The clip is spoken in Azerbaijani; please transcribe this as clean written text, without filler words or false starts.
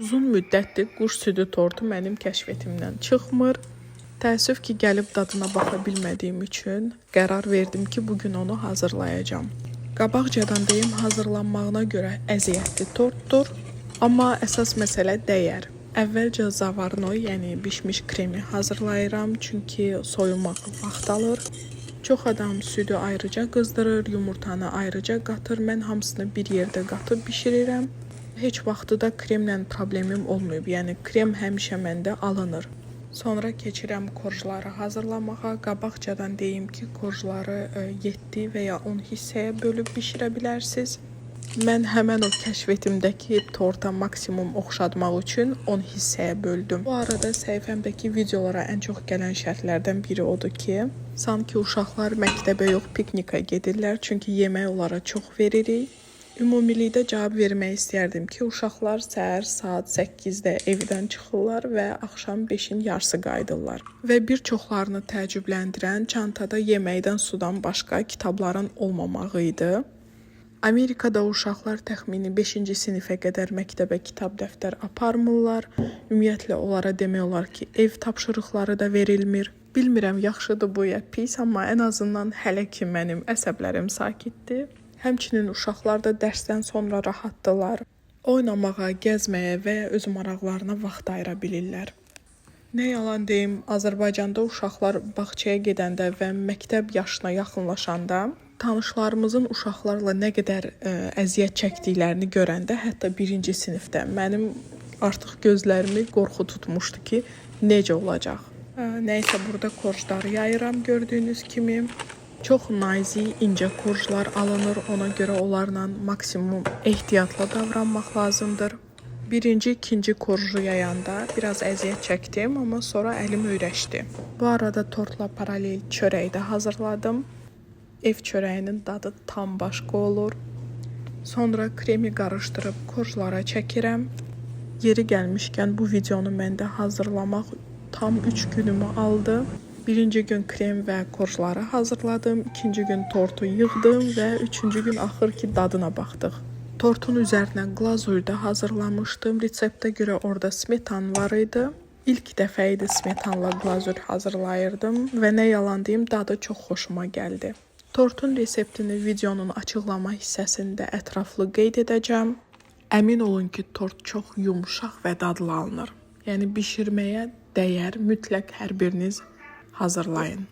Uzun müddətdir quş südü tortu mənim kəşfətimdən çıxmır. Təəssüf ki, gəlib dadına baxa bilmədiyim üçün qərar verdim ki, bugün onu hazırlayacağam. Qabaqcadan deyim, hazırlanmağına görə əziyyətli tortdur, amma əsas məsələ dəyər. Əvvəlcə zavarno, yəni bişmiş kremi hazırlayıram, çünki soyumaq vaxt alır. Çox adam südü ayrıca qızdırır, yumurtanı ayrıca qatır. Mən hamısını bir yerdə qatıb bişirirəm. Heç vaxtı da kremlə problemim olmayıb, yəni krem həmişə məndə alınır. Sonra keçirəm korjları hazırlamağa. Qabaqcadan deyim ki, korjları 7 və ya 10 hissəyə bölüb bişirə bilərsiniz. Mən həmən o kəşfətimdəki torta maksimum oxşadmaq üçün 10 hissəyə böldüm. Bu arada səhifəmdəki videolara ən çox gələn şərtlərdən biri odur ki, sanki uşaqlar məktəbə yox, piknika gedirlər, çünki yemək onlara çox veririk. Ümumilikdə cavab vermək istərdim ki, uşaqlar səhər saat 8-də evdən çıxırlar və axşam 5-in yarısı qayıdırlar. Və bir çoxlarını təəccübləndirən çantada yeməkdən sudan başqa kitabların olmamağı idi. Amerikada uşaqlar təxmini 5-ci sinifə qədər məktəbə kitab dəftər aparmırlar. Ümumiyyətlə onlara demək olar ki, ev tapşırıqları da verilmir. Bilmirəm, yaxşıdır bu ya pis, amma ən azından hələ ki mənim əsəblərim sakitdir. Həmçinin uşaqlar da dərsdən sonra rahatdılar. Oynamağa, gəzməyə və öz maraqlarına vaxt ayıra bilirlər. Nə yalan deyim, Azərbaycanda uşaqlar bağçaya gedəndə və məktəb yaşına yaxınlaşanda tanışlarımızın uşaqlarla nə qədər əziyyət çəkdiklərini görəndə, hətta 1-ci sinifdə mənim artıq gözlərimi qorxu tutmuşdu ki, necə olacaq. Nəysə, burada korjları yayıram gördüyünüz kimi. Çox nazik, incə korjlar alınır, ona görə onlarla maksimum ehtiyatla davranmaq lazımdır. Birinci, ikinci korju yayanda biraz əziyyət çəkdim, amma sonra əlim öyrəşdi. Bu arada tortla paralel çörək də hazırladım. Ev çörəyinin dadı tam başqa olur. Sonra kremi qarışdırıb korjlara çəkirəm. Yeri gəlmişkən bu videonu məndə hazırlamaq tam 3 günümü aldı. Birinci gün krem və korjları hazırladım, ikinci gün tortu yığdım və üçüncü gün axır ki dadına baxdıq. Tortun üzərinə glazur da hazırlamışdım. Reseptə görə orada smetan var idi. İlk dəfə idi smetanla glazur hazırlayırdım və nə yalan deyim, dadı çox xoşuma gəldi. Tortun reseptini videonun açıqlama hissəsində ətraflı qeyd edəcəm. Əmin olun ki, tort çox yumşaq və dadlı alınır. Yəni bişirməyə dəyər, mütləq hər biriniz hazırlayın.